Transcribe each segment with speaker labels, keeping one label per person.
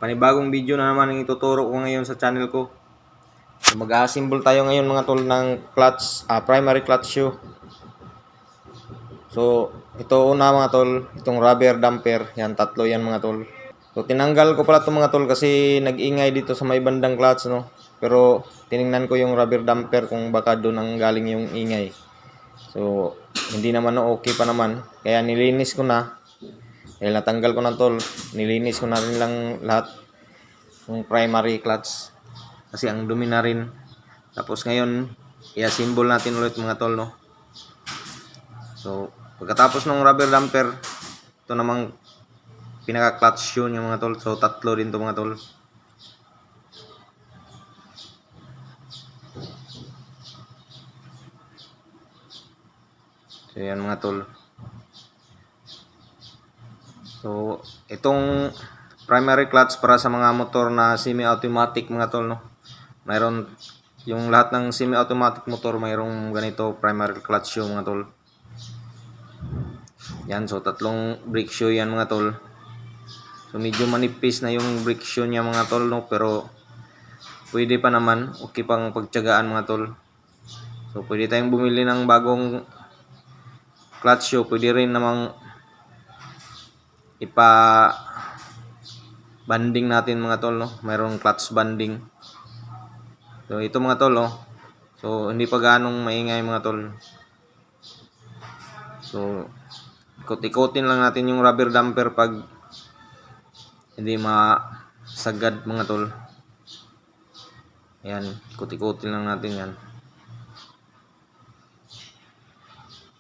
Speaker 1: Panibagong video na naman ang ituturo ko ngayon sa channel ko. So, mag-assemble tayo ngayon mga tol ng clutch, primary clutch shoe. So ito una mga tol, itong rubber damper, yan tatlo yan mga tol. So tinanggal ko pala itong mga tol kasi nag-ingay dito sa may bandang clutch, no. Pero tiningnan ko yung rubber damper kung baka doon ang galing yung ingay. So hindi naman, no, okay pa naman. Kaya nilinis ko na. Dahil natanggal ko na tol, nilinis ko na rin lang lahat ng primary clutch kasi ang dumi na rin. Tapos ngayon i-assemble natin ulit mga tol, no. So pagkatapos ng rubber damper, ito namang pinaka clutch shoe yung mga tol. So tatlo din to mga tol. So yan mga tol. So itong primary clutch para sa mga motor na semi-automatic mga tol, no. Mayroon yung lahat ng semi-automatic motor, mayroong ganito primary clutch shoe mga tol. Yan, so tatlong brake shoe yan mga tol. So medyo manipis na yung brake shoe niya mga tol, no, pero pwede pa naman, okay pang pagtiyagaan mga tol. So pwede tayong bumili ng bagong clutch shoe, pwede rin namang banding natin mga tol, no. Mayroong clutch banding. So ito mga tol, oh. So hindi pa ganong maingay mga tol. So ikot-ikotin lang natin yung rubber damper pag hindi masagad mga tol. Ayan, ikot-ikotin lang natin yan.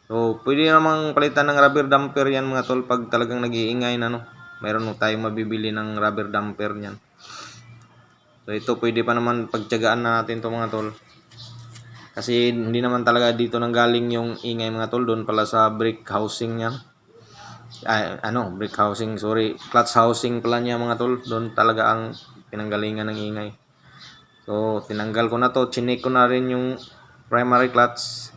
Speaker 1: So pwede namang palitan ng rubber damper yan mga tol pag talagang nag-iingay na, no. Mayroon tayong mabibili ng rubber damper niyan. So ito pwede pa naman pagtiyagaan na natin to mga tol. Kasi hindi naman talaga dito nang galing yung ingay mga tol, doon pala sa brake housing niya. Brake housing, sorry, clutch housing pala niya mga tol. Doon talaga ang pinanggalingan ng ingay. So tinanggal ko na to, chinik ko na rin yung primary clutch.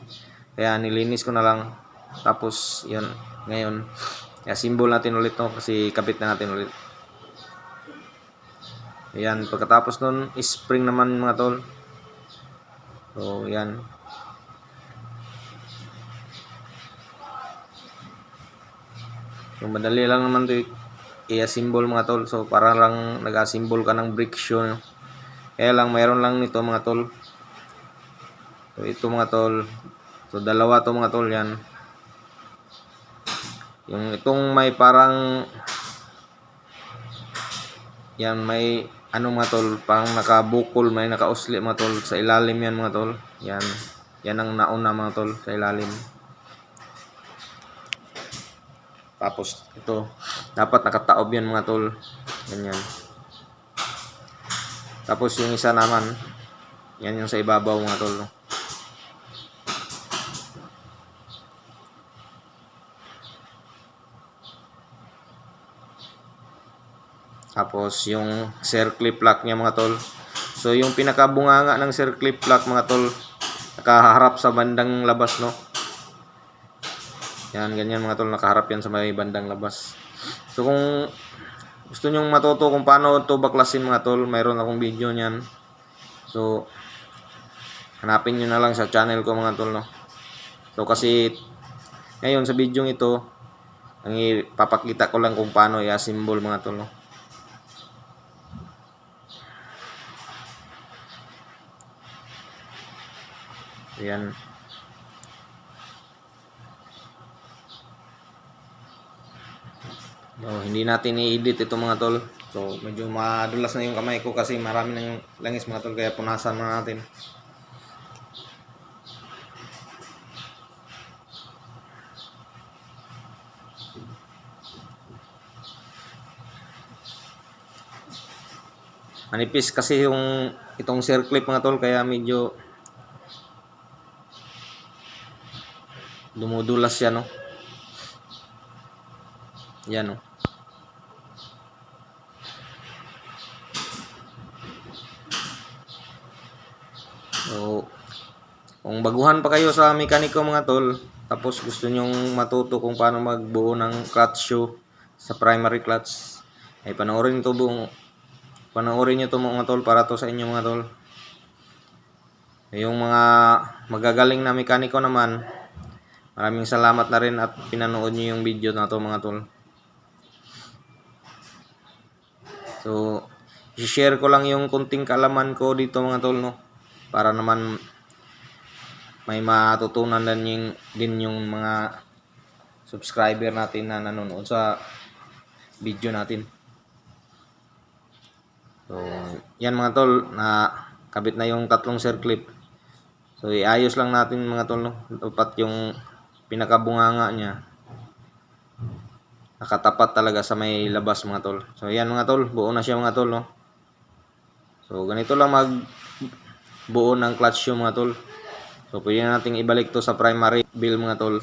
Speaker 1: Kaya nilinis ko na lang. Tapos yun, ngayon i-assemble natin ulit to kasi kabit na natin ulit. Ayan, pagkatapos nun, spring naman mga tol. So yan. So madali lang naman to i-assemble mga tol. So para lang nag-assemble ka ng brake shoe, no? Kaya lang mayroon lang nito mga tol. So ito mga tol. So dalawa to mga tol yan. Yung itong may parang yan, may mga tol, parang nakabukol, may nakausli mga tol sa ilalim yan mga tol. Yan. Yan ang nauna mga tol sa ilalim. Tapos ito, dapat nakataob yan mga tol. Ganyan. Tapos yung isa naman, yan yung sa ibabaw mga tol, no? Tapos yung circlip lock niya mga tol. So yung pinakabunganga ng circlip lock mga tol, nakaharap sa bandang labas, no. Yan, ganyan mga tol, nakaharap yan sa may bandang labas. So kung gusto nyong matuto kung paano to baklasin mga tol, mayroon akong video niyan. So hanapin nyo na lang sa channel ko mga tol, no. So kasi ngayon sa video ito, ang ipapakita ko lang kung paano i-assemble mga tol, no. Ayan. So, hindi natin i-edit ito mga tol. So medyo madulas na yung kamay ko kasi marami na yung langis mga tol, kaya punasan na natin. Manipis kasi yung itong circlip mga tol, kaya medyo dumudulas siya, no. Yan, no. So kung baguhan pa kayo sa mekaniko mga tol, tapos gusto nyong matuto kung paano magbuo ng clutch shoe sa primary clutch, ay panoorin to buong panoorin nyo to mga tol, para to sa inyo mga tol. Yung mga magagaling na mekaniko naman, maraming salamat na rin at pinanood nyo yung video na to mga tol. So, i-share ko lang yung kunting kaalaman ko dito mga tol, no? Para naman may matutunan din yung mga subscriber natin na nanonood sa video natin. So, yan mga tol, na kabit na yung tatlong circlip. So, iayos lang natin mga tol, no? Dapat yung pinakabunganga niya nakatapat talaga sa may labas mga tol. So, yan mga tol, buo na siya mga tol, no? So, ganito lang buo ng clutch shoe mga tol. So, pwede na natin ibalik to sa primary build mga tol.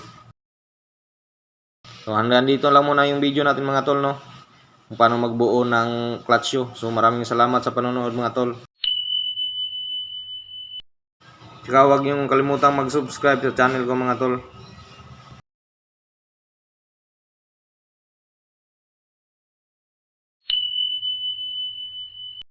Speaker 1: So, hanggang dito lang muna yung video natin mga tol, no? Kung paano magbuo ng clutch shoe. So, maraming salamat sa panonood mga tol. Tsaka huwag niyong kalimutang mag-subscribe sa channel ko mga tol.